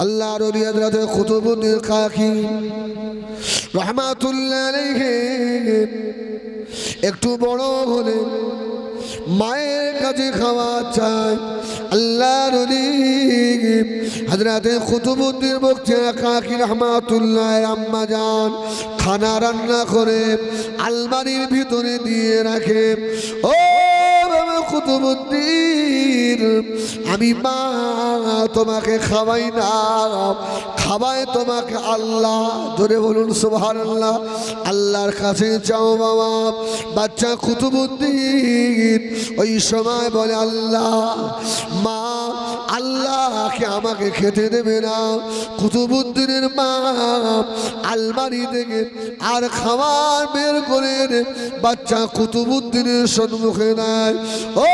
আল্লাহর ওলি হযরত কুতুবউদ্দিন কাকি রাহমাতুল্লাহ আলাইহি একটু বড় হলে মায়ের কাছে খাওয়া চায়। আল্লাহর ওলি হযরত কুতুবউদ্দিন বখতিয়ার কাকি রাহমাতুল্লাহ আম্মা জান খানা রান্না করে আলমারির ভিতরে দিয়ে রাখে। ও বাবা কুতুবউদ্দিন, আমি মা তোমাকে খাওয়াই না, খাওয়ায় তোমাকে আল্লাহ। ধরে বলুন সুবহানাল্লাহ। আল্লাহর কাছে চাও বাবা। বাচ্চা কুতুবউদ্দিন ওই সময় বলে আল্লাহ, মা আল্লাহকে আমাকে খেতে দেবে না। কুতুবউদ্দিনের মা আলমারি থেকে আর খাবার বের করে বাচ্চা কুতুবউদ্দিনের সম্মুখে নেয়। ও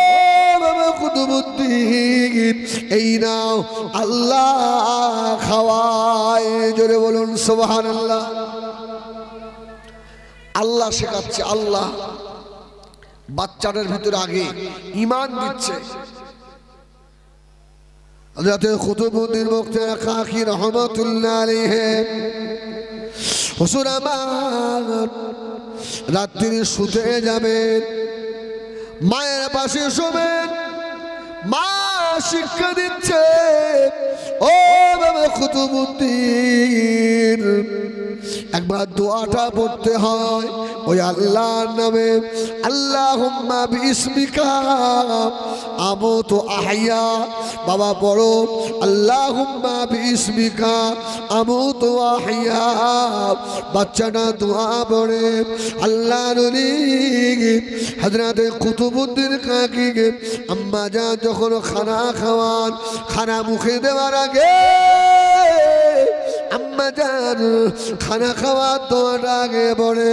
বাবা কুতুবউদ্দিন, এই নাও আল্লাহ খাওয়ায়। জোরে বলুন সুবহানাল্লাহ। আল্লাহ শেখাচ্ছে, আল্লাহ বাচ্চাদের ভিতরে আগে ঈমান দিচ্ছে। হযরত কুতুবউদ্দিন বখতিয়ার কাকি রাহমাতুল্লাহ আলাইহি হুজুর আমার রাত্রি শুতে যাবেন, মায়ের পাশে শোবেন, মা শিক্ষা দিচ্ছে। ও বাবা কুতুবউদ্দিন, একবার দোয়াটা পড়তে হয় ওই আল্লাহর নামে, আল্লাহুম্মা বিইসমিকা আমুতু আহইয়া। বাবা পড়ো আল্লাহুম্মা বিইসমিকা আমুতু আহইয়া। বাচ্চাটা দোয়া পড়ে। আল্লাহর ওলি হযরত কুতুবউদ্দিন কাকিকে আম্মা জান যখন খানা খাওয়ান, খানা মুখে দেওয়ার আগে আম্মা জান খানা খাওয়ার দোয়ার আগে বলে,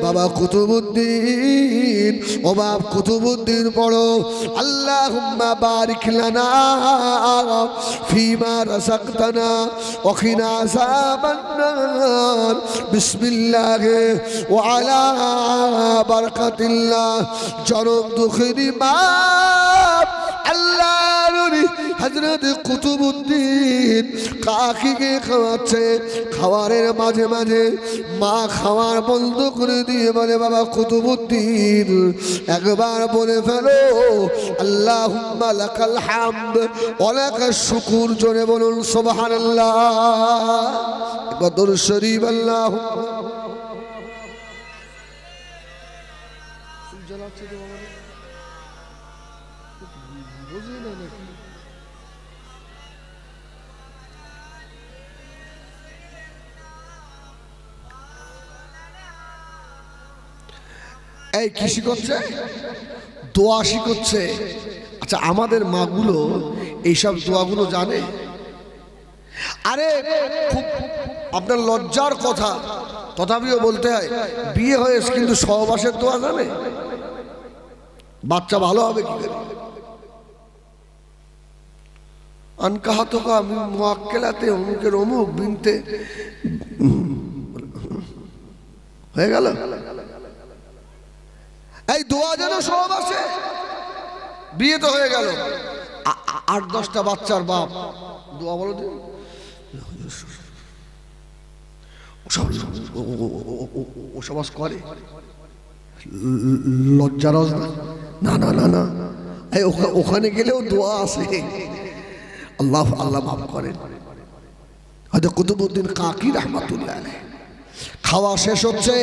বাবা কুতুবউদ্দিন, ও বাপ কুতুবউদ্দিন পড়ো আল্লাহুম্মা বারিক লানা ফিমা রাযাকতানা ওয়া কিনা আযাবান নার বিসমিল্লাহি ওয়া আলা বারাকাতিল্লাহ। জনম দুঃখেরি বাপ আল্লাহর ওলি হযরত কুতুবউদ্দিন কাকিকে খাওয়াচ্ছে। খাবারের মাঝে মাঝে মা খাওয়ার বন্ধ করে দিয়ে বলে, বাবা কুতুবউদ্দিন একবার বলে ফেলো আল্লাহুম্মা লাকাল হামদ ওয়া লাকাশ শুকুর। জোরে বলুন সুবহানাল্লাহ। একবার দরুদ শরীফ আল্লাহুম্মা এই কি শিখাচ্ছে? দোয়া শিখাচ্ছে। আচ্ছা, আমাদের মাগুলো এইসব দোয়াগুলো জানে? আরে খুব আপনার লজ্জার কথা, তথাপিও বলতে হয়, বিয়ে হয়েছে কিন্তু সহবাসের দোয়া জানে? বাচ্চা ভালো হবে কি করে? আনকাহা তোকা মুআক্কেলাতে অমুকের অমুক বিনতে হয়ে গেল। এই দোয়া যেন সব আছে। বিয়ে তো হয়ে গেল, 8-10টা বাচ্চার বাপ দোয়া বলো দিন। ওসব করে লজ্জারস না না না না। ওখানে গেলেও দোয়া আছে। আল্লাহ আল্লাহ মাফ করেন। হয়তো কুতুবউদ্দিন কাকি রাহমাতুল্লাহ আলাইহি খাওয়া শেষ হচ্ছে,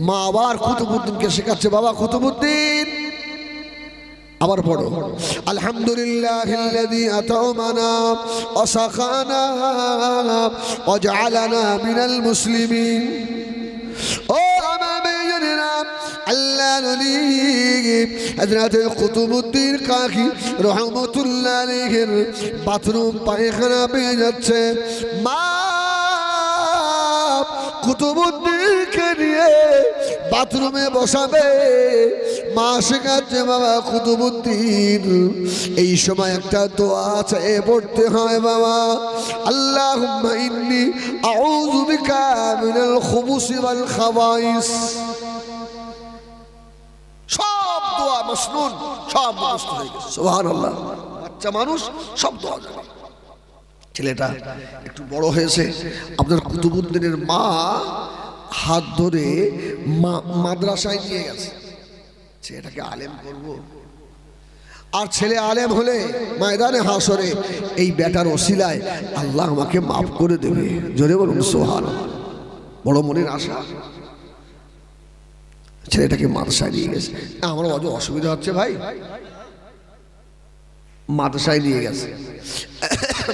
মা আবার কুতুবউদ্দিনকে শেখাচ্ছে, বাবা কুতুবউদ্দিন আবার পড়ো আলহামদুলিল্লাহিল্লাযী আতামানা ওয়া সাখানা ওয়া জাআলানা মিনাল মুসলিমিন। ও আমার ভাইয়েরা, আল্লাহর ওলি হযরত কুতুবউদ্দিন কাকি রাহমাতুল্লাহ আলাইহির বাথরুম পায়খানা পেয়ে যাচ্ছে। মা কুতুবউদ্দিনকে নিয়ে বাথরুমে বসাবে। মা শেখাচ্ছে, বাবা কুতুবউদ্দিন এই সময় একটা দোয়া আছে পড়তে হয় বাবা, আল্লাহুম্মা ইন্নী আউযু বিকা মিনাল খুবুসি ওয়াল খাবাইস। সব দোয়া মাসনুন, সব মুখস্থ হয়ে গেছে। সুবহানাল্লাহ। বাচ্চা মানুষ সব দোয়া জানে। ছেলেটা একটু বড় হয়েছে, আপনার কুতুবউদ্দিনের মা হাত ধরে মাদ্রাসায় নিয়ে গেছে, ছেলেটাকে আলেম করব। আর ছেলে আলেম হলে ময়দানে হাসরে এই বেটার ওসিলায় আল্লাহ আমাকে মাফ করে দেবে। জোরে বলুন সুবহানাল্লাহ। বড় মনের আশা। ছেলেটাকে মাদ্রাসায় নিয়ে গেছে। আমার অত অসুবিধা হচ্ছে ভাই, মাদ্রাসায় নিয়ে গেছে।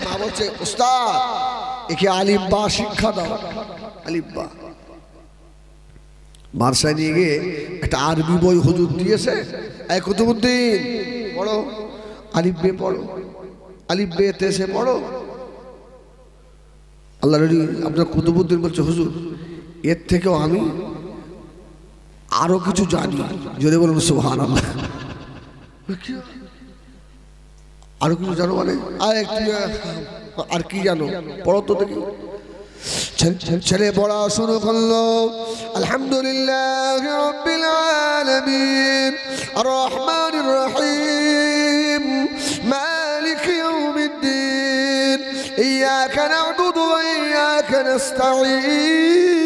মা বলছে, উস্তাদ একে আলিফ বা শিক্ষা দাও। আলিফ বা মাদ্রাসায় নিয়ে গিয়ে একটা আরবি বই হুজুর দিয়েছে, এই কুতুবউদ্দিন পড়ো, আলিফ বে পড়ো, আলিফ বে তেসে পড়ো। আল্লাহ নবী আপনার কুতুবউদ্দিন বলছে, হুজুর এর থেকেও আমি আরো কিছু জানি। যদি বলুন সুবহানাল্লাহ। আরো কিছু জানো মানে আর কি জানো, পড়ো তো দেখি। ছেলে পড়া শুরু করলো, আলহামদুলিল্লাহ রাব্বিল আলামিন আর রহমানির রহিম মালিক ইয়াউমিদ্দিন ইয়াকা না'বুদু ওয়া ইয়াকা নাস্তাঈন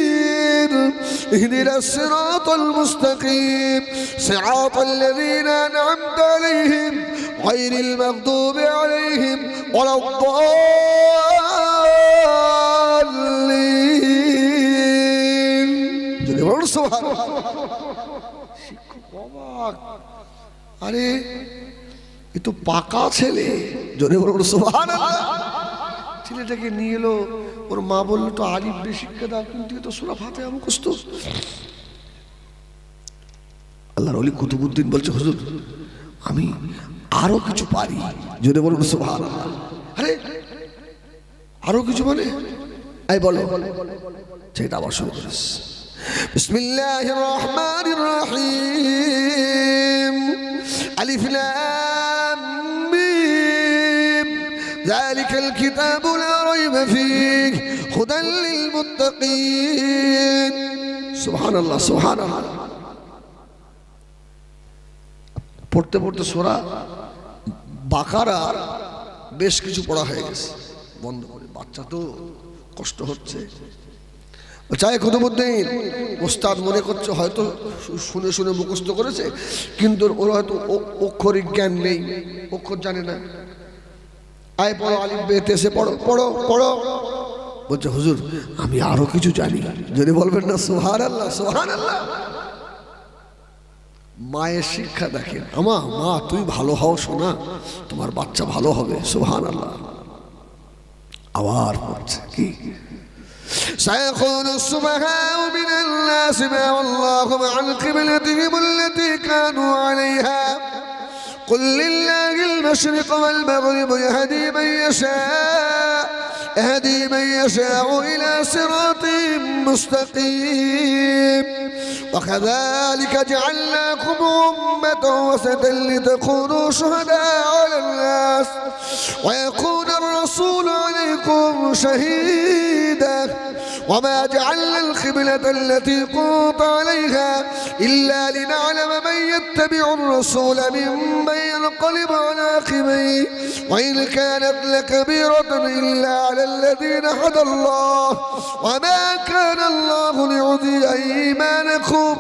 ইহদিনাস সিরাতাল মুস্তাকিম সিরাতাল লাযীনা আন'আমতা আলাইহিম গায়রিল মাগদুবি আলাইহিম ওয়ালাদ-দাল্লিন। যদি বলুন সুবহানাল্লাহ। শিক্ষক অবাক, আরে এ তো পাকা ছেলে। যদি বলুন সুবহানাল্লাহ। ছেলেটাকে নিয়ে এলো, ওর মা বললো তো আলিফ বে শিক্ষা দাও, কিন্তু এ তো সূরা ফাতিহা মুখস্থ। আল্লাহর ওলি কুতুবউদ্দিন বলছে, হুজুর আমি আরো কিছু পারি। যদি বলুন সুবহানাল্লাহ। আরে আরো কিছু মানে এই বলো। সেটা আবার শুরু করিস, বিসমিল্লাহির রহমানির রহিম আলিফ লাম মিম যালিকাল কিতাবু লা রাইবা ফীহি হুদাল লিল মুত্তাকিন। সুবহানাল্লাহ সুবহানাল্লাহ। পড়তে পড়তে সূরা বাকারা বেশ কিছু পড়া হয়ে গেছে, বন্ধ করে। বাচ্চা তো কষ্ট হচ্ছে। চাই কুতুবউদ্দিন ওস্তাদ মনে করছে হয়তো শুনে শুনে মুখস্থ করেছে, কিন্তু ওর হয়তো অক্ষরিক জ্ঞান নেই, অক্ষর জানে না। আয় পড়ো, আলিফ বে তেসে পড়ো, পড়ো পড়ো। বলছে, হুজুর আমি আরো কিছু জানি। যদি বলবেন না সুবহানাল্লাহ সুবহানাল্লাহ। মায়ের শিক্ষা দেখেন। মা তুই ভালো হও সোনা, তোমার বাচ্চা ভালো হবে। সুবহানাল্লাহ। আবার পড়ছে কি, سيقول السفهاء من الناس ما ولاهم عن قبلتهم التي كانوا عليها قل لله المشرق والمغرب يهدي من يشاء إلى صراط مستقيم وكذلك جعلناكم أمة وسطا لتكونوا شهداء على الناس ويكون الرسول عليكم شهيدا وما جعلنا القبلة التي كنت عليها إلا لنعلم من يتبع الرسول ممن ينقلب على عقبيه وإن كانت لكبيرة إلا على الذين هدى الله وما كان الله ليضيع إيمانكم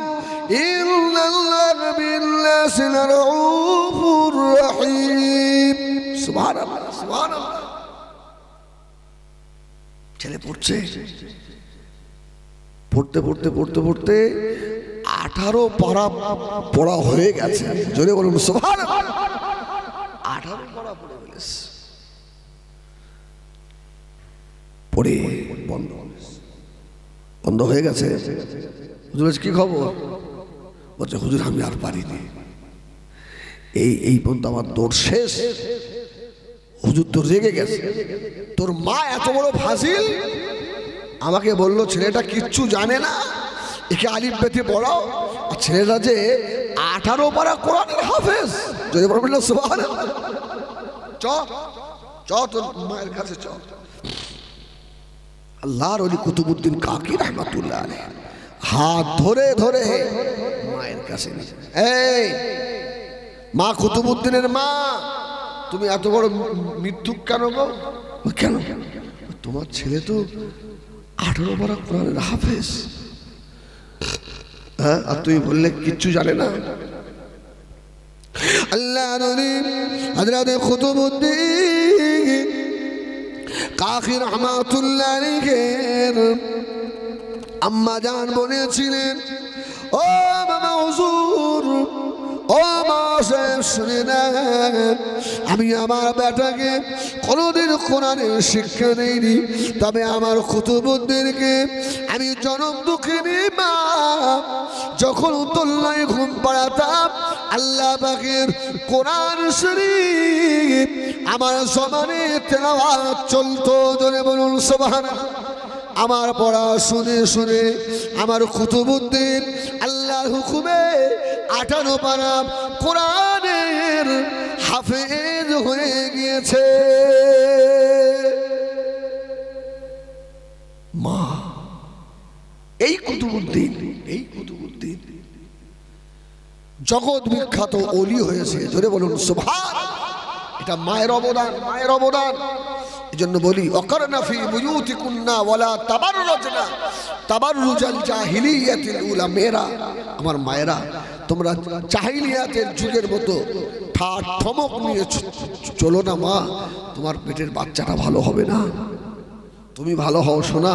إن الله بالناس لرؤوف رحيم. سبحان الله سبحان الله. ছেলে পড়ছে, পড়তে পড়তে পড়তে পড়তে 18 পারা পড়া হয়ে গেছে। জোরে বলুন সুবহানাল্লাহ। 18 পারা পড়ে ফেলেছে। পড়ে বন্ধ হয়ে গেছে। হুজুর কি খবর? বলছে, হুজুর আমি আর পারিনি, এই পর্যন্ত আমার দৌড় শেষ। হুজুর তো রেগে গেছে, তোর মা এত বড় ফাজিল, আমাকে বললো ছেলেটা কিচ্ছু জানে না, একে আলিফ বেতে পড়াও। আর ছেলেটা যে 18 পারা কোরআনের হাফেজ। যদি বলবেন না সুবহানাল্লাহ। চ তোর মায়ের কাছে চ। আল্লাহর ওলি কুতুবউদ্দিন কাকি রাহমাতুল্লাহ আলাইহি হাত ধরে ধরে মায়ের কাছে নিয়ে, এই মা কুতুবউদ্দিনের মা, তুমি এত বড় মিথ্যুক কেন গো? কেন? তোমার ছেলে তো 18 পারা কোরআনের হাফেজ, হ্যাঁ, আর তুমি বললে কিচ্ছু জানে না। আল্লাহ নবী হযরত কুতুবউদ্দিন কাকি রাহমাতুল্লাহ আলাইহির আম্মা জান বলেছিলেন, ও বাবা হুজুর, ও মা সাহেব শুনে নেন, আমি আমার বেটাকে কোনোদিন কোরআনের শিক্ষা দেইনি, তবে আমার কুতুবউদ্দিনকে আমি জনম দুঃখিনী মা যখন উত্তল্লায় ঘুম পাড়াতাম, আল্লাহ পাকের কোরআন শরীফ আমার জবানে তেলাওয়াত চলতো। জোরে বলুন সুবহানাল্লাহ। আমার পড়া শুনে শুনে আমার কুতুবউদ্দিন আল্লাহর হুকুমে 18 পারা কোরআনের হাফেজ হয়ে গিয়েছে। মা এই কুতুবউদ্দিন জগৎ বিখ্যাত ওলি হয়েছে। জোরে বলুন সুবহানাল্লাহ। এটা মায়ের অবদান, মায়ের অবদান। এজন্য বলি, ওয়াকারনা ফি বুয়ুতিকুন্না ওয়ালা তাবাররুজনা তাবাররুজাল জাহিলিয়াতিল উলা। মেয়েরা, আমার মায়েরা, তোমরা জাহিলিয়াতের যুগের মতো ঠাট ঠমক নিয়ে চলো না মা, তোমার পেটের বাচ্চাটা ভালো হবে না। তুমি ভালো হও সোনা,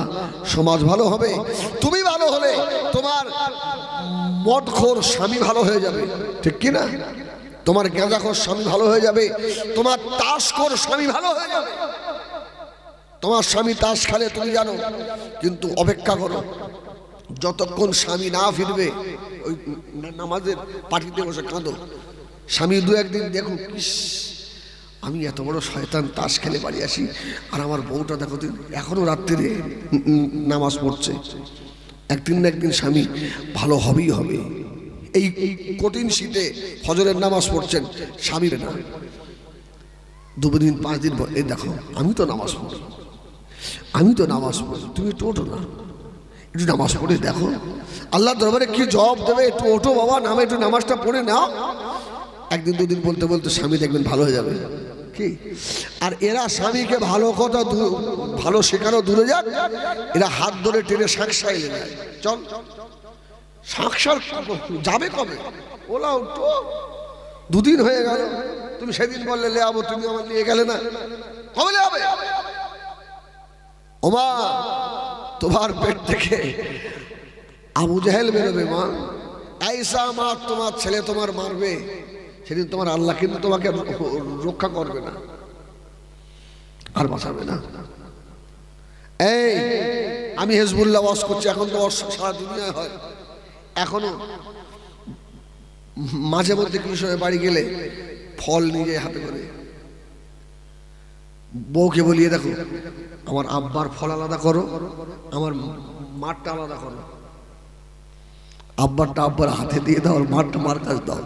সমাজ ভালো হবে। তুমি ভালো হলে তোমার মদখোর স্বামী ভালো হয়ে যাবে, ঠিক কি না? তোমার গাঁজাখোর স্বামী ভালো হয়ে যাবে, তোমার তাসখোর স্বামী ভালো হয়ে যাবে। তোমার স্বামী তাস খেলে তুমি জানো, কিন্তু অপেক্ষা করো, যতক্ষণ স্বামী না ফিরবে ওই নামাজের পার্টিতে বসে কাঁদো। স্বামী দু একদিন দেখো, আমি এত বড় শয়তান, তাস খেলে বাড়ি আসি আর আমার বউটা দেখো এখনো রাত্রিরে নামাজ পড়ছে। একদিন না একদিন স্বামী ভালো হবেই হবে। এই কঠিন শীতে ফজরের নামাজ পড়ছেন, স্বামী না, 2 দিন 5 দিন পর এই দেখো আমি তো নামাজ পড়ি, তুমি একটু ওঠো না, একটু নামাজ পড়ে দেখো আল্লাহ দরবারে কি জবাব দেবে। একটু ওঠো বাবা, নামে একটু নামাজটা পড়ে নাও। 1 দিন 2 দিন বলতে বলতে স্বামী দেখবেন ভালো হয়ে যাবে। কি আর এরা স্বামীকে ভালো কথা ভালো শেখানো দূরে যাক, এরা হাত ধরে টেনে শাঁকশাই যায়। চল শাঁকশাল যাবে কবে? ওলা উঠো, 2 দিন হয়ে গেল, তুমি সেদিন বললে লে আবো, তুমি আমার নিয়ে গেলে না, কবে যাবে? ওমা তোমার পেট থেকে আবু জাহেল বেরোবে মা। আয়েশা মা, তোমার ছেলে তোমার মারবে, সেদিন তোমার আল্লাহ কিন্তু তোমাকে রক্ষা করবে না, আর বাঁচাবে না। এই আমি হিজবুল্লাহ ওয়াজ করছি, এখন তো সারা দুনিয়ায় হয়। এখনো মাঝে মধ্যে কিছু সময় বাড়ি গেলে ফল নিজে হাতে করে বউকে বলিয়ে দেখো, আমার আব্বার ফল আলাদা করো, আমার মাঠটা আলাদা করো। আব্বারটা আব্বার হাতে দিয়ে দাও, আর মাঠটা মার কাছে দাও।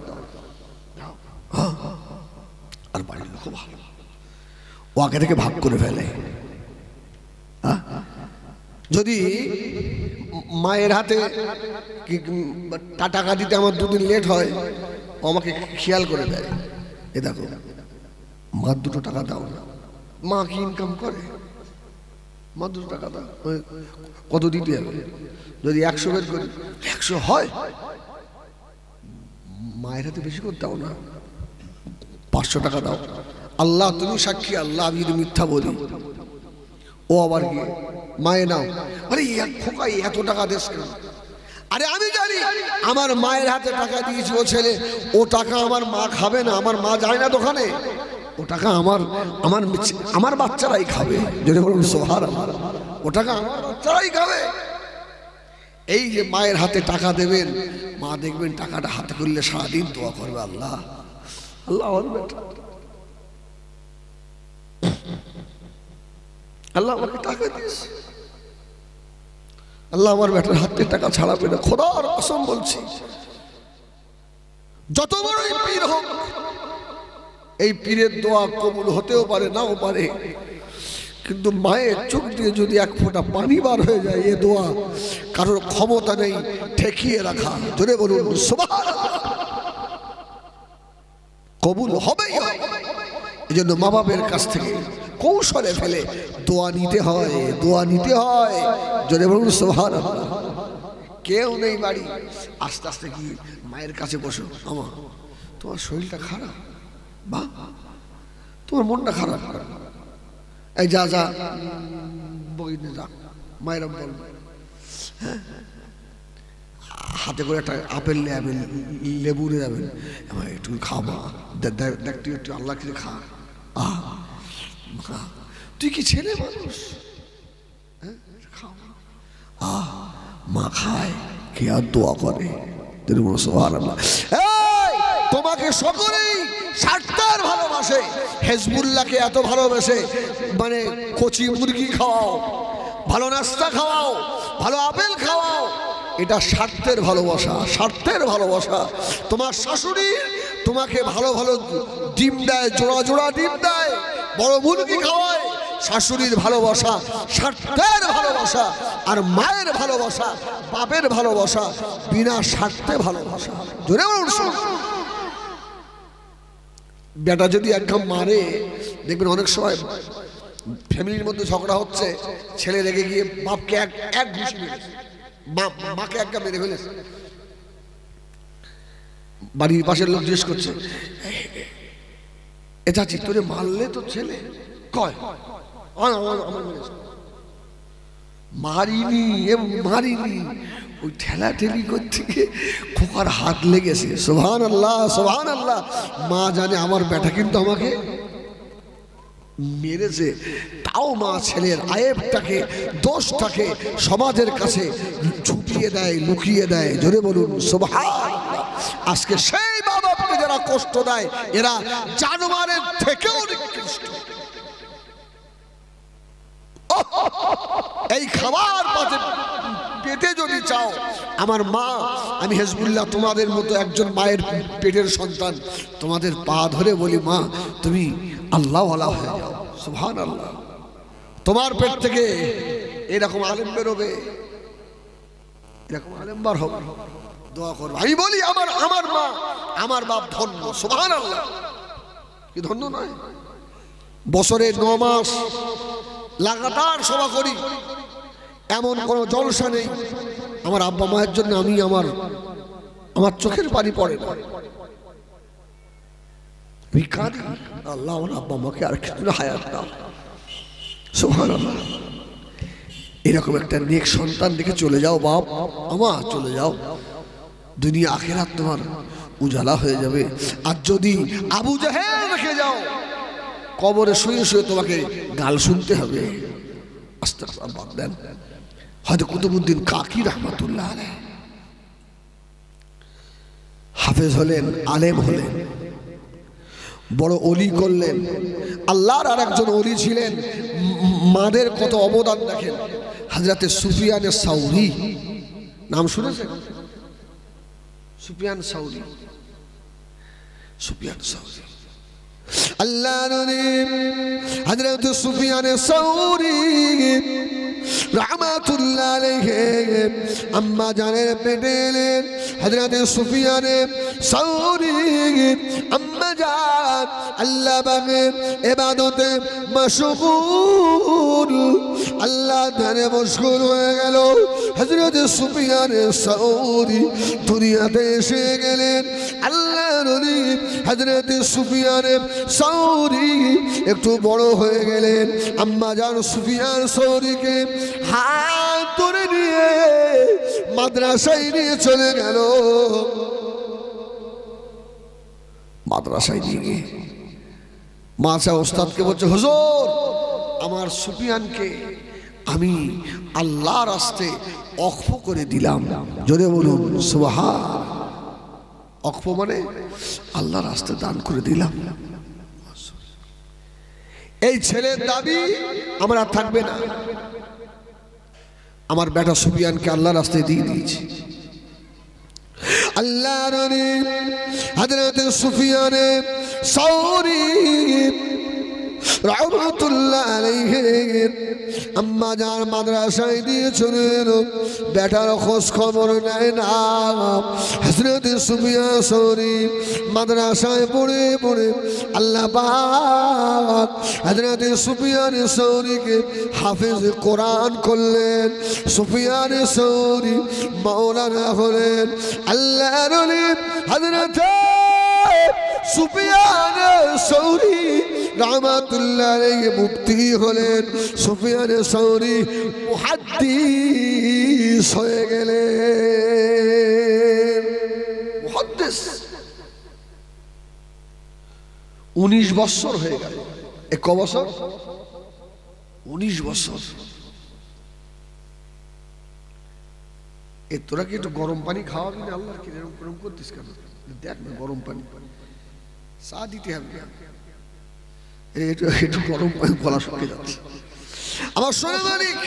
আর বাড়ির লোক ভালো, ও আগে থেকে ভাগ করে ফেলে। যদি মায়ের হাতে টাকা দিতে আমার 2 দিন লেট হয়, ও আমাকে খেয়াল করে দেয়, এ দেখো মা 2 টাকা দাও না। মা কি ইনকাম করে? মা 2 টাকা দাও। কত দিতে হবে? যদি 100 বের করি 100 হয়, মায়ের হাতে বেশি করে দাও না, 500 টাকা দাও। আল্লাহ তুমি সাক্ষী, আল্লাহ আমি যদি মিথ্যা বলি। ও আবার কি মায়ে নাও, আরে খোকা এত টাকা দেশ কেন? আরে আমি জানি আমার মায়ের হাতে টাকা দিয়েছি ও ছেলে, ও টাকা আমার মা খাবে না, আমার মা যায় না দোকানে, ও টাকা আমার বাচ্চারাই খাবে। যদি বলুন সুবহানাল্লাহ, ও টাকা আমার বাচ্চারাই খাবে। এই যে মায়ের হাতে টাকা দেবেন, মা দেখবেন টাকাটা হাতে করলে সারাদিন দোয়া করবে, আল্লাহ আল্লাহ আল্লাহ আমাকে টাকা দিয়েছে, আল্লাহ আমার বেটার হাতে টাকা ছাড়াবে না। খোদার কসম বলছি, যত বড়ই পীর হোক, এই পীরের দোয়া কবুল হতেও পারে, নাও পারে, কিন্তু মায়ের চোখ দিয়ে যদি 1 ফোঁটা পানি বার হয়ে যায়, এ দোয়া কারোর ক্ষমতা নেই ঠেকিয়ে রাখা। ধরে বলুন সুবহানাল্লাহ, কবুল হবেই হবে। এই জন্য মা বাপের কাছ থেকে কৌশলে ফেলে দোয়া নিতে হয়, দোয়া নিতে হয়। জোরে বলুন সুবহানাল্লাহ। কেউ নেই বাড়ি, আস্তে আস্তে কি মায়ের কাছে বসো, আমা তোমার শরীরটা খারাপ, বা তোমার মনটা খারাপ, এই যা যা বইনে যা, মায়েরা বলবে। হ্যাঁ, হাতে করে একটা আপেল নেবেন, লেবু নিয়ে যাবেন, একটু খাওয়া, দেখ তুই একটু আল্লাহ কিছু খা। তুই কি ছেলে মানুষ? মা খায়, কে আর দোয়া করে। তোমাকে সকলেই স্বার্থের ভালোবাসে। হেজবুল্লাহকে এত ভালোবাসে, মানে কচি মুরগি খাওয়াও, ভালো নাস্তা খাওয়াও, ভালো আপেল খাওয়াও, এটা স্বার্থের ভালোবাসা, স্বার্থের ভালোবাসা। তোমার শাশুড়ি তোমাকে ভালো ভালো ডিম দেয়, জোড়া জোড়া ডিম দেয়, বড় মুরগি খাওয়ায়, শাশুড়ির ভালোবাসা স্বার্থের ভালোবাসা। আর মায়ের ভালোবাসা, বাপের ভালোবাসা বিনা স্বার্থে ভালোবাসা। জোরে বলুন। বেটা যদি একদম মারে, দেখবেন অনেক সময় ফ্যামিলির মধ্যে ঝগড়া হচ্ছে, ছেলে রেগে গিয়ে বাপকে এক ঘুষি মেরেছে, মাকে একটা মেরে ফেলেছে। বাড়ির পাশের লোক জিজ্ঞেস করছে, এ চাচি তোরে মারলে তো ছেলে? কয় আমার মেরেছে। মারিনি, মারিনি, ওই ঠেলা ঠেলি করতে গিয়ে খোকার হাত লেগেছে। সুবহানাল্লাহ, সুবহানাল্লাহ। মা জানে আমার বেটা কিন্তু আমাকে মেরেছে, তাও মা ছেলের আয়েবটাকে, দোষটাকে সমাজের কাছে ছুপিয়ে দেয়, লুকিয়ে দেয়। জোরে বলুন সুবহানাল্লাহ। আজকে সেই মা বাপকে যারা কষ্ট দেয়, এরা জানোয়ারের থেকেও নিকৃষ্ট। এই খাবার পেটে যদি চাও, আমার মা, আমি হেজবুল্লাহ তোমাদের মতো একজন মায়ের পেটের সন্তান, তোমাদের পা ধরে বলি, মা তুমি আল্লাহওয়ালা হয়ে যাও। সুবহানাল্লাহ। তোমার পেট থেকে এরকম আলেম বেরোবে, এরকম আলেম বার হবে, দোয়া করবে। আমি বলি আমার মা, আমার বাপ ধন্য। সুবহানাল্লাহ। কি ধন্য নয়? বছরে 9 মাস লাগাতার সেবা করি, এমন কোনো জলসা নেই আমার আব্বা মায়ের জন্য আমি আমার চোখের পানি পড়ে না। আল্লাহ আমার আব্বা মাকে আর কিছু হায়াত দাও। সুবহানাল্লাহ। এরকম একটা নেক সন্তান দেখে চলে যাও বাপ, আমার চলে যাও, দুনিয়া আখিরাত তোমার উজালা হয়ে যাবে। আর যদি আবু জাহেল রেখে যাও, কবরে শুয়ে শুয়ে তোমাকে গাল শুনতে হবে। আস্তে আস্তে বাদ দেন। হয়তো কুতুবউদ্দিন কাকি রহমাতুল্লাহ আলাইহি হাফেজ হলেন, আলেম হলেন, বড় ওলি করলেন। আল্লাহর আর একজন ওলি ছিলেন, মাদের কত অবদান দেখেন। হযরতে সুফিয়ানে সাউরি, নাম শুনেছেন? সুফিয়ান সাউরি, সুফিয়ান সাউরি, আল্লাহ নবী হযরতে সুফিয়ানে সাউরি রাহমাতুল্লাহ আলাইহি আম্মা জানের পেটে এলেন। হযরতে সুফিয়ানে সাউরি আম্মা জান আল্লাহ পাকের ইবাদতে মাশগুল, আল্লাহ ধ্যানে মশগুল হয়ে গেল। হযরতে সুফিয়ানে সাউরি দুনিয়াতে এসে গেলেন। আল্লাহ নবী হযরতে সুফিয়ানে সাউরি একটু বড় হয়ে গেলেন। আম্মা জান সুফিয়ান সাউরিকে হাত ধরে নিয়ে মাদ্রাসায় নিয়ে চলে গেল। মাদ্রাসায় নিয়ে গিয়ে মাসা ওস্তাদকে বলছে, হুজুর আমার সুফিয়ানকে আমি আল্লাহর রাস্তায় ওয়াকফ করে দিলাম। জোরে বলুন সুবহান। ওয়াকফ মানে আল্লাহর রাস্তায় দান করে দিলাম। এই ছেলের দাবি আমার আর থাকবে না, আমার বেটা সুফিয়ানকে আল্লাহর রাস্তায় দিয়ে দিয়েছি। আল্লাহ নবী হযরত সুফিয়ানে সাউরি রাহমাতুল্লাহ আলাইহির আম্মা জান মাদ্রাসায় দিয়ে চলে এলো, বেটার খোঁজ খবর নেয় না। হযরত সুফিয়ান সৌরি মাদ্রাসায় পড়ে পড়ে আল্লাহ পাক হযরত সুফিয়ান সৌরিকে হাফেজ কোরআন করলেন। সুফিয়ান সৌরি মাওলানা হলেন। আল্লাহর ওলি হযরত সুফিয়ান সৌরি রাহমাতুল্লাহ আলাইহি মুফতি হলেন। সুফিয়ান সৌরি মুহাদ্দিস হয়ে গেলেন। মুহাদ্দিস 19 বছর হয়ে গেল। ক বছর? 19 বছর। তোরা কি একটু গরম পানি খাওয়াবি না? আল্লাহর কি এরকম করতিস কেন? দেখ না গরম পানি চা দিতে হবে না, একটু গরম পানি গলা শুকিয়ে যাচ্ছে। আমার সোনা মালিক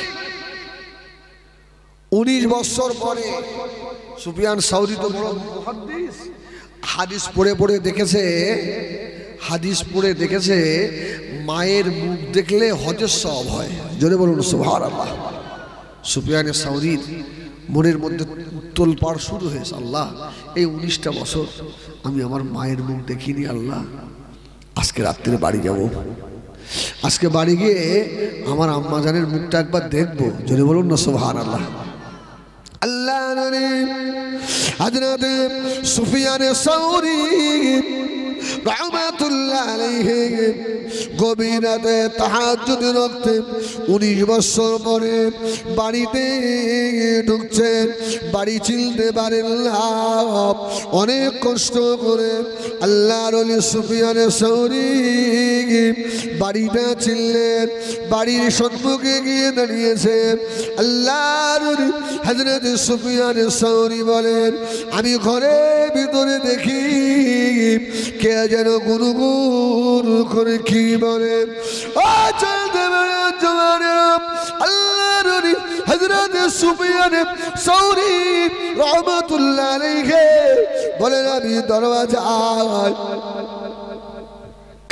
19 বছর পরে সুফিয়ান সৌরি তো বড় মুহাদ্দিস, হাদিস পড়ে পড়ে দেখেছে, হাদিস পড়ে দেখেছে মায়ের মুখ দেখলে হজের সওয়াব হয়। জোরে বলুন সুবহানাল্লাহ। সুফিয়ান সৌরির মনের মধ্যে তোলপাড় শুরু হয়েছে, আল্লাহ এই 19টা বছর আমি আমার মায়ের মুখ দেখিনি, আল্লাহ আজকে রাত্রে বাড়ি যাব, আজকে বাড়ি গিয়ে আমার আম্মা জানের মুখটা একবার দেখবো। জোরে বলুন না সুবহানাল্লাহ। আল্লাহ হযরত সুফিয়ান সৌরি রাহমাতুল্লাহ আলাইহি গভীর রাতে তাহাজ্জুদ রাতে 19 বছর পরে বাড়িতে ঢুকছেন। বাড়ি চিনতে পারেন না, অনেক কষ্ট করে আল্লাহর ওলি সুফিয়ান সৌরি বাড়িটা চিনলেন। বাড়ির সম্মুখে গিয়ে দাঁড়িয়েছে। আল্লাহর ওলি হযরত সুফিয়ান সৌরি বলেন, আমি ঘরের ভিতরে দেখি কে যেন গুনগুন করে কি বলে। আল্লাহর ওলি হযরত সুফিয়ান সৌরি রাহমাতুল্লাহ আলাইহি বলেন, আমি দরওয়াজায়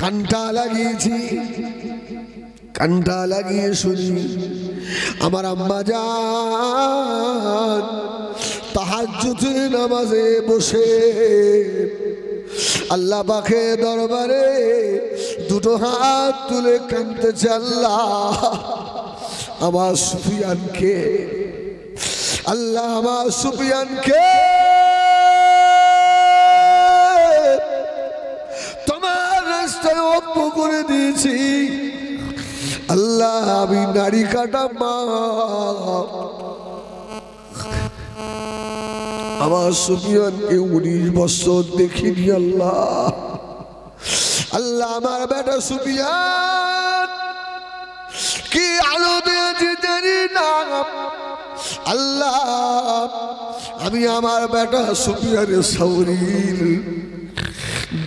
কানটা লাগিয়েছি, কানটা লাগিয়ে শুনি আমার আম্মা জান তাহাজ্জুদের নামাজে বসে আল্লাহ পাকের দরবারে দুটো হাত তুলে কাঁদতেছে, আল্লাহ আমার সুফিয়ানকে, আল্লাহ আমার সুফিয়ানকে তোমার রাস্তায় অপ্প করে দিয়েছি, আল্লাহ আমি নারী কাটা মা, আমার সুফিয়ানকে 19 বছর দেখিনি, আল্লাহ আল্লাহ আমার বেটা সুফিয়ান কি আলো দিয়েছে জানি না, আল্লাহ আমি আমার বেটা সুফিয়ান সৌরির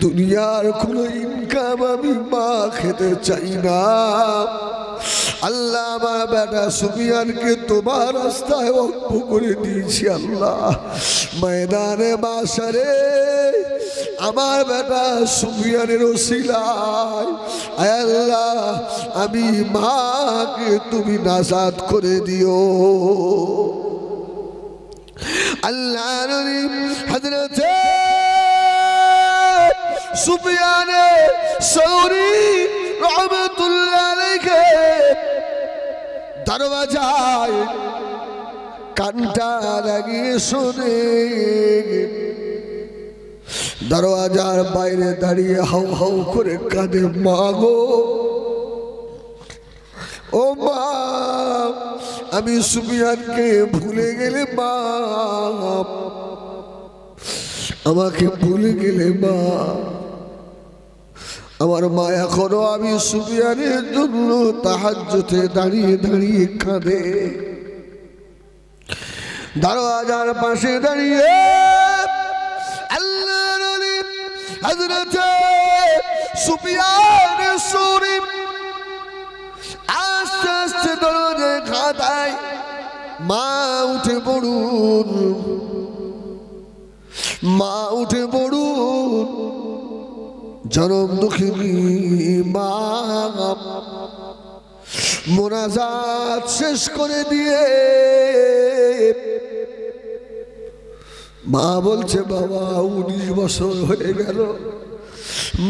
দুনিয়ার কোনো ইনকাম আমি মা খেতে চাই না, আল্লাহ আমার বেটা সুফিয়ানকে তোমার রাস্তায় অল্প করে দিয়েছি, আল্লাহ ময়দানে মাশারে আমার বেটা সুফিয়ানের ওসিলায় আল্লাহ আমি মাকে তুমি নাজাত করে দিও। আল্লাহ হযরত সুফিয়ান সৌরি রাহমাতুল্লাহ আলাইহি দরওয়াজায় কানটা লাগিয়ে শুনে দরওয়াজার বাইরে দাঁড়িয়ে হাউ হাউ করে কাঁদে, মা গো ও মা আমি সুফিয়ানকে ভুলে গেলে মা, আমাকে ভুলে গেলে মা, আমার মা এখনো আমি সুফিয়ানের জন্য তাহাজ্জুদে দাঁড়িয়ে দাঁড়িয়ে কাঁদে। দরওয়াজার পাশে দাঁড়িয়ে আল্লাহর ওলি হযরত সুফিয়ান সৌরি আস্তে আস্তে দরজায় খাতায়, মা উঠে পড়ুন, মা উঠে পড়ুন, জনম দুঃখিনী মা মোনাজাত শেষ করে দিয়ে মা বলছে বাবা 19 বছর হয়ে গেল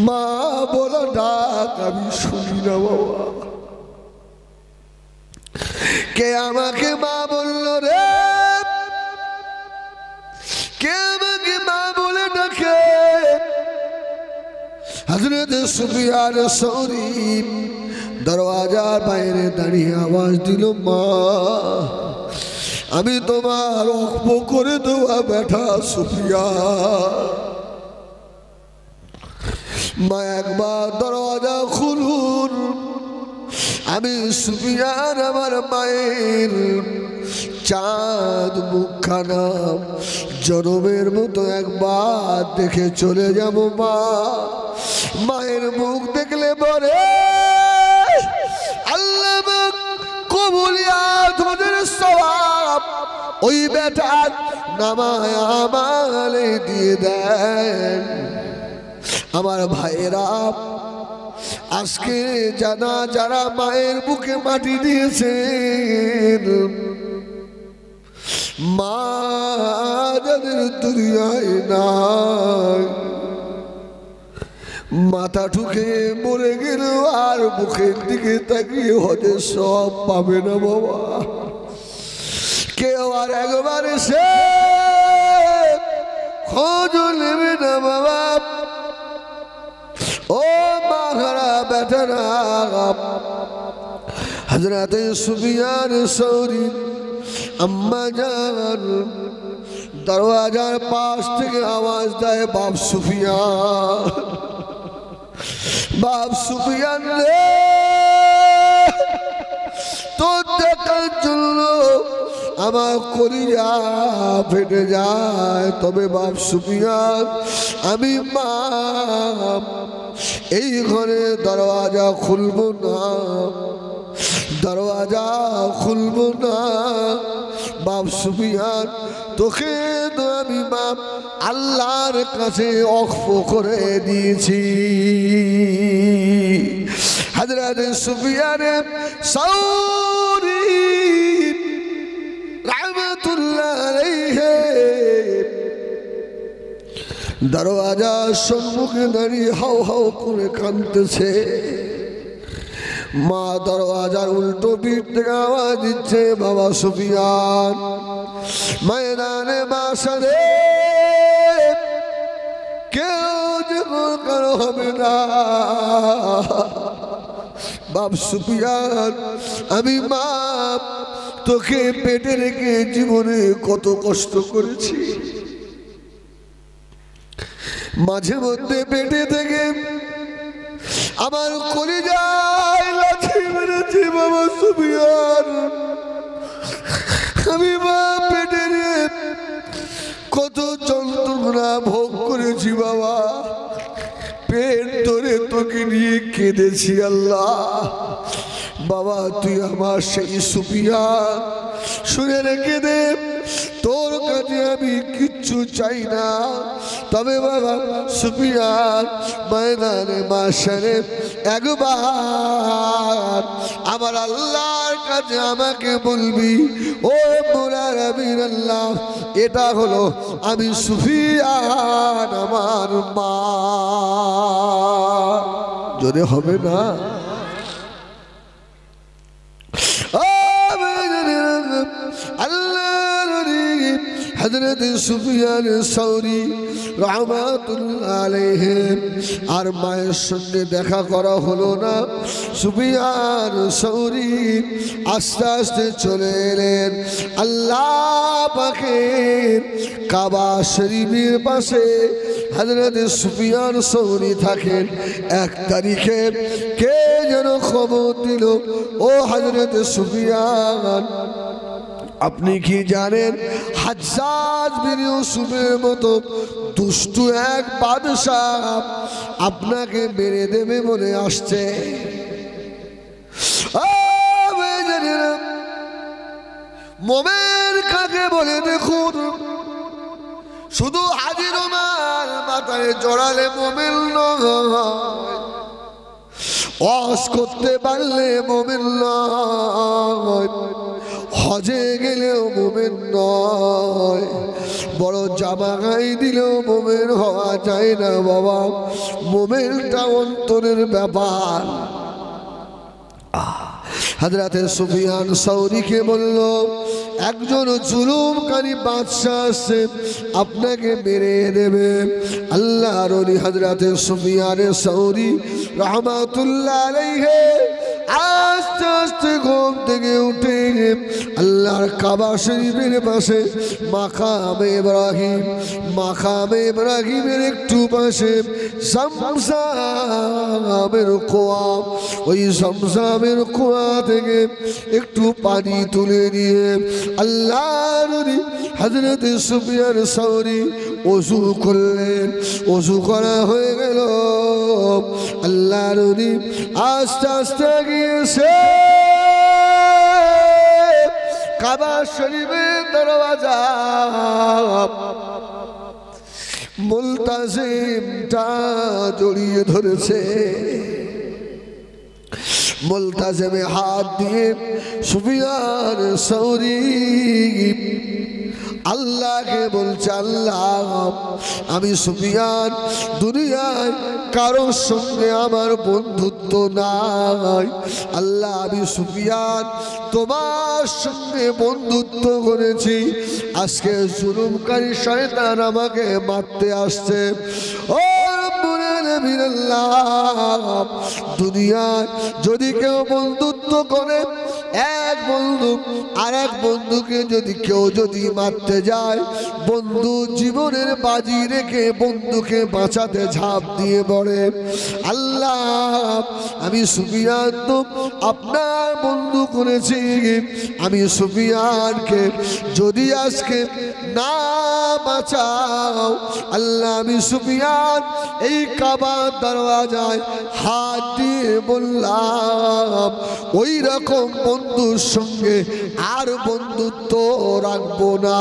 মা বলা ডাক আমি শুনি না বাবা। কে আমাকে মা বলল রে, কে আমাকে মা বলে ডাকে? হযরত সুফিয়ান সৌরি দরওয়াজার বাইরে দাঁড়িয়ে আওয়াজ দিল, মা আমি তোমার ওয়াকফ করে দেওয়া বেটা সুফিয়ান। মা একবার দরওয়াজা খুলুন, আমি সুফিয়ান আমার মায়ের চাঁদ মুখখানা জনমের মতো একবার দেখে চলে যাব মা। মায়ের মুখ দেখলে বলে আল্লাহ কবুলিয়াত ওদের সওয়াব ওই বেটার নামায় আমালে দিয়ে দেন। আমার ভাইয়েরা, আজকে জানা যারা মায়ের বুকে মাটি দিয়েছেন, মা যাদের দুনিয়ায় নাই, মাথা ঠুকে মরে গেল আর মুখের দিকে তাকিয়ে হজে সব পাবে না বাবা। কেউ আর একবার এসে খোঁজ নেবে না বাবা। ও মাহারা বেটারা, হযরত সুফিয়ান সৌরি আম্মা জান দরওয়াজার পাশ থেকে আওয়াজ দেয়, বাপ সুফিয়ান, বাপ সুফিয়ান রে, তোর দেখার জন্য আমার কলিজা ফেটে যায়। তবে বাপ সুফিয়ান, আমি মা এই ঘরে দরওয়াজা খুলব না, দরওয়াজা খুলব না। বাপ সুফিয়ান, তোকে তো আমি বাপ আল্লাহর কাছে ওয়াকফ করে দিয়েছি। হযরত সুফিয়ান সৌরি রাহমাতুল্লাহ আলাইহি দরওয়াজার সম্মুখে দাঁড়িয়ে হাউ হাউ করে কাঁদতেছে। মা দরওয়াজার উল্টো পিঠ থেকে আওয়াজ দিচ্ছে, বাবা সুফিয়ান ময়দানে মাশারে কেউ যেমন কারো হবে না। বাপ সুফিয়ান, আমি মা তোকে পেটে রেখে জীবনে কত কষ্ট করেছি, মাঝে মধ্যে পেটে থেকে আমার কলিজায় লাথি মেরেছে বাবা সুফিয়ান। আমি মা পেটে কত যন্ত্রণা ভোগ করেছি বাবা, পেট ধরে তোকে নিয়ে কেঁদেছি আল্লাহ। বাবা তুই আমার সেই সুফিয়ান, শুনে রেখে দে, তোর কাছে আমি কিচ্ছু চাই না। তবে বাবা সুফিয়ান ময়দানে মাশারে একবার আমার আল্লাহর কাছে আমাকে বলবি, ও মোলার আমির আল্লাহ, এটা হলো আমি সুফিয়ান আমার মা। জোরে হবে না? হযরত সুফিয়ান সৌরি রাহমাতুল্লাহ আলাইহি আর মায়ের সঙ্গে দেখা করা হলো না। সুফিয়ান সৌরি আস্তে আস্তে চলে এলেন আল্লাহ পাকের কাবা শরীফের পাশে। হযরত সুফিয়ান সৌরি থাকেন। 1 তারিখে কে যেন খবর দিল, ও হযরত সুফিয়ান, আপনি কি জানেন হাজ্জাজ বিন ইউসুফের মতো দুষ্টু এক বাদশাহ আপনাকে মেরে দেবে বলে আসছে? মোমেন কাকে বলে দেখুন, শুধু হাজির ওমর মাথায় জড়ালে মুমিন নয়, ওয়াজ করতে পারলে মুমিন নয়, হজে গেলেও মুমিন নয়, বড় জামা গায়ে দিলেও মুমিন হওয়া যায় না বাবা। মুমিনটা অন্তরের ব্যাপার। হযরতে সুফিয়ান সৌরিকে বলল, একজন জুলুমকারী বাদশা আছে, আপনাকে মেরে দেবে। আল্লাহর ওলি হযরতে সুফিয়ান সৌরি রাহমাতুল্লাহ আলাইহি আস্তে আস্তে ঘুম থেকে উঠে আল্লাহর কাবা শরীফের পাশে মাকামে ইব্রাহিমের একটু পাশে zamzaমের কুয়া, ওই zamzaমের কুয়া থেকে একটু পানি তুলে নিয়ে আল্লাহর ওলি হযরত সুফিয়ান সৌরি ওযু করলেন। ওযু করা হয়ে গেল, আল্লাহর ওলি আস্তে আস্তে গিয়েছে কাবা শরীফের দরওয়াজা। মুলতাজিমটা জড়িয়ে ধরেছে, মুলতাজিমে হাত দিয়ে সুফিয়ান সৌরি আল্লাহকে বলছে, আল্লাহ আমি সুফিয়ান দুনিয়ায় কারোর সঙ্গে আমার বন্ধুত্ব নাই, আল্লাহ আমি সুফিয়ান তোমার সঙ্গে বন্ধুত্ব করেছি, আজকে জুলুমকারী শয়তান আমাকে মারতে আসছে। ও দুনিয়ায় যদি কেউ বন্ধুত্ব করে, এক বন্ধু আর এক বন্ধুকে যদি মারতে যায়, বন্ধু জীবনের বাজি রেখে বন্ধুকে বাঁচাতে ঝাঁপ দিয়ে পড়ে। আল্লাহ আমি সুফিয়ান তো আপনার বন্ধু করেছি, আমি সুফিয়ানকে যদি আজকে না বাঁচাও, আল্লাহ আমি সুফিয়ান এই কাবার দরওয়াজায় হাত দিয়ে বললাম, ওই রকম বন্ধুর সঙ্গে আর বন্ধুত্ব রাখবো না।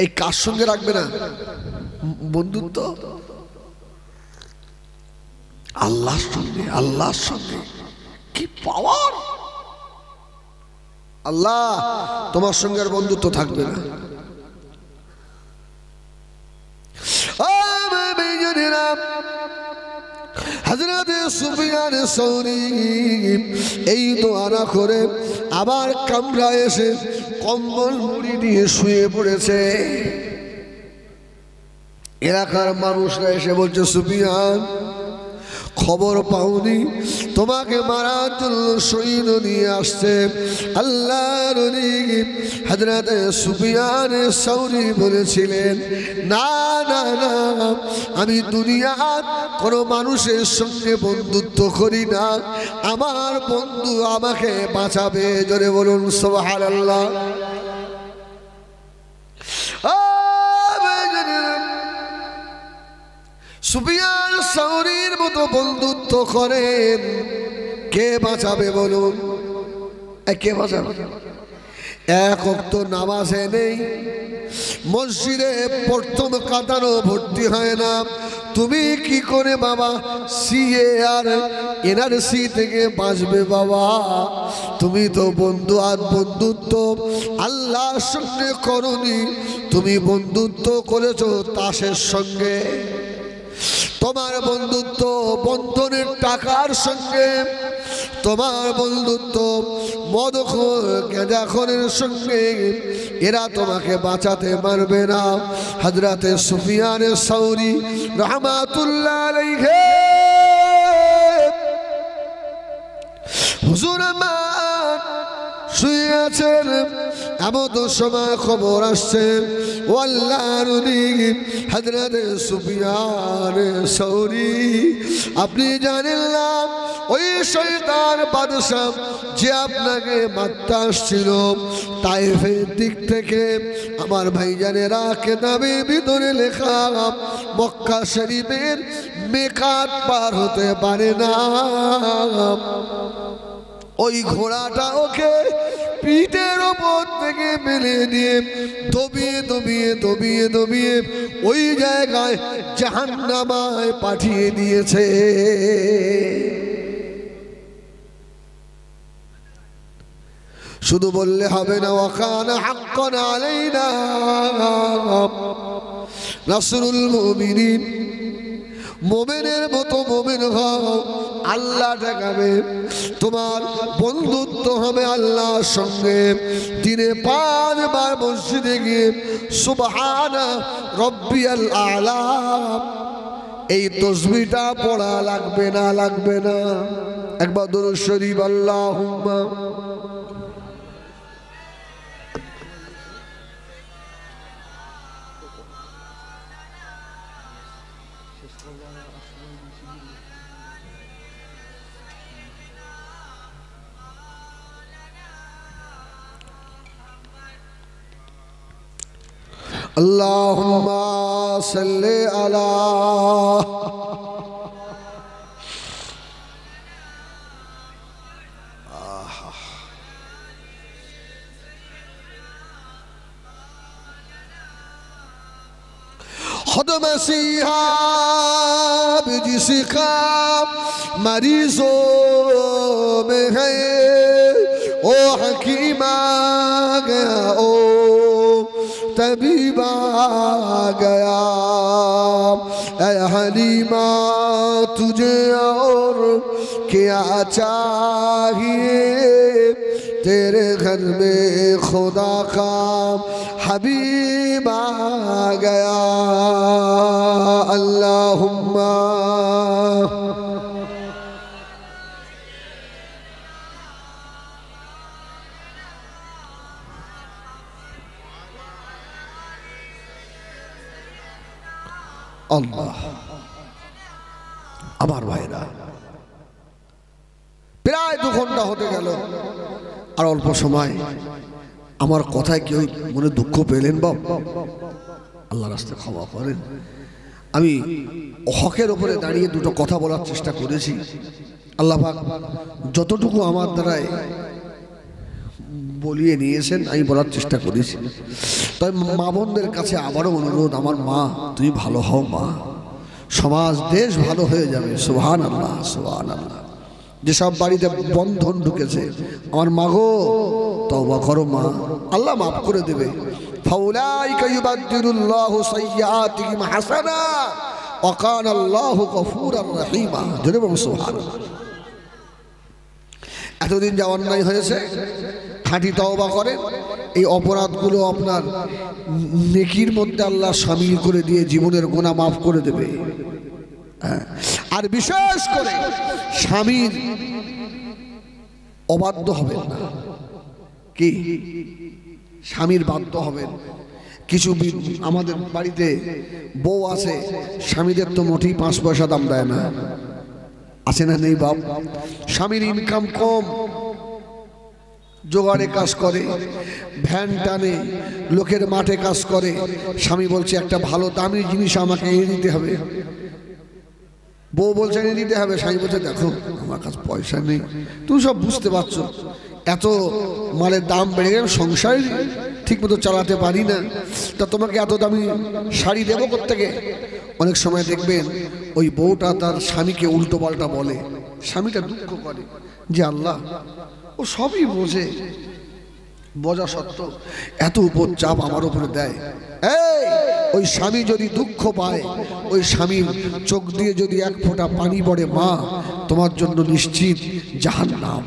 এই কার সঙ্গে রাখবে না বন্ধুত্ব? আল্লাহর সঙ্গে। আল্লাহর সঙ্গে কি পাওয়ার! আল্লাহ তোমার সঙ্গে আর বন্ধুত্ব থাকবে না। হযরত সুফিয়ান সৌরি এই দোয়া করে আবার কামরায় এসে কম্বল মুড়ি দিয়ে শুয়ে পড়েছে। এলাকার মানুষরা এসে বলছে, সুফিয়ান খবর পাওনি, তোমাকে মারার জন্য সৈন্য নিয়ে আসছে। আল্লাহর ওলি হযরত সুফিয়ান সৌরি বলেছিলেন, না না না, আমি দুনিয়ার কোনো মানুষের সঙ্গে বন্ধুত্ব করি না, আমার বন্ধু আমাকে বাঁচাবে। জোরে বলুন সুবহানাল্লাহ। সুফিয়ান সৌরির মতো বন্ধুত্ব করেন, কে বাঁচাবে বলুন? কে বাঁচাবে? এক ওয়াক্ত নামাজে নেই, মসজিদে প্রথম কাতারও ভর্তি হয় না, তুমি কি করে বাবা সিএ আর এনআরসি থেকে বাঁচবে বাবা? তুমি তো বন্ধু আর বন্ধুত্ব আল্লাহর সঙ্গে করনি, তুমি বন্ধুত্ব করেছো তাসের সঙ্গে। তোমার বন্ধুত্ব বন্ধনের টাকার সঙ্গে, তোমার বন্ধুত্ব মদখোর গাঁজাখোরের সঙ্গে, এরা তোমাকে বাঁচাতে পারবে না। হযরতে সুফিয়ান সৌরি রাহমাতুল্লাহ আলাইহি হুজুর আমার শুয়ে আছেন, এমন সময় খবর আসছে, ও আল্লাহর ওলি হযরতে সুফিয়ান সৌরি, আপনি জানেন না ওই শয়তান বাদশা যে আপনাকে মারতে আসছিল, তায়েফের দিক থেকে আমার ভাইজানেরা কিতাবের ভিতরে লেখা, মক্কা শরীফের মেকাত পার হতে পারে না, ওই ঘোড়াটা ওকে পিঠের ওপর থেকে মেলে দিয়ে দবিয়ে দবিয়ে দবিয়ে দবিয়ে ওই জায়গায় জাহান্নামায় পাঠিয়ে দিয়েছে। শুধু বললে হবে না, ওয়াকানা হাক্কান আলাইনা নাসরুল মুমিনিন। মোমেনের মতো মোমেন হও, আল্লাহ দেখাবে, তোমার বন্ধুত্ব হবে আল্লাহর সঙ্গে। দিনে 5 বার মসজিদে গিয়ে সুবহানা রব্বিয়াল আলা এই তাসবিহটা পড়া লাগবে না? লাগবে না? একবার দরুদ শরীফ আল্লাহুম্মা अल्लाहुम्मा सल्ले अला खुद मसीहा जिसका मरीजों में है ओ हकीमा गया, ओ तबीबा गया। ऐ हलीमा तुझे और क्या चाहिए, तेरे घर में खुदा का हबीब आ गया। अल्लाहुम्मा আল্লাহ। আমার ভাইরা, প্রায় 2 ঘন্টা হতে গেল, আর অল্প সময়। আমার কথায় কেউ মনে দুঃখ পেলেন বাপ? আল্লাহ রাস্তায় ক্ষমা করেন। আমি হকের উপরে দাঁড়িয়ে 2টো কথা বলার চেষ্টা করেছি। আল্লাহ পাক যতটুকু আমার দ্বারায় বলিয়ে নিয়েছেন আমি বলার চেষ্টা করেছি। তাই মা বোনদের কাছে আবারও অনুরোধ, আমার মা তুমি ভালো হও মা, সমাজ দেশ ভালো হয়ে যাবে। সুবহানাল্লাহ, সুবহানাল্লাহ। যেসব বাড়িতে বন্ধন ঢুকেছে, আমার মা গো তওবা করো মা, আল্লাহ মাফ করে দেবে। ফাউলাইকা ইউবাদদিলুল্লাহু সাইয়্যাতিহিম হাসানা ওয়া কানা আল্লাহু গফুরার রহিমা। জোরে বলুন সুবহানাল্লাহ। এতদিন যা অন্যায় হয়েছে খাঁটি তওবা করেন, এই অপরাধগুলো আপনার নেকির মধ্যে আল্লাহ শামিল করে দিয়ে জীবনের গুনাহ মাফ করে দেবে। আর বিশেষ করে স্বামীর অবাধ্য হবেন না। কি স্বামীর বাধ্য হবেন? কিছু আমাদের বাড়িতে বউ আছে, স্বামীদের তো মোটেই 5 পয়সা দাম দেয় না। আছে না নেই বাপ? স্বামীর ইনকাম কম, জোগাড়ে কাজ করে, ভ্যান টানে, লোকের মাঠে কাজ করে। স্বামী বলছে একটা ভালো দামি জিনিস আমাকে এনে দিতে হবে, বউ বলছে এনে দিতে হবে। স্বামী বলছে দেখো আমার কাছে পয়সা নেই। তুমি সব বুঝতে পারছো, এত মালের দাম বেড়ে গেলে সংসার ঠিক মতো চালাতে পারি না, তা তোমাকে এত দামি শাড়ি দেবো কোত্থেকে? অনেক সময় দেখবেন ওই বউটা তার স্বামীকে উল্টো পাল্টা বলে, স্বামীটা দুঃখ করে যে আল্লাহ ও সবই বোঝে, বোঝা সত্ত্বেও এত উপর চাপ আমার উপরে দেয়। এই ওই স্বামী যদি দুঃখ পায়, ওই স্বামীর চোখ দিয়ে যদি 1 ফোঁটা পানি পড়ে, মা তোমার জন্য নিশ্চিত জাহান্নাম।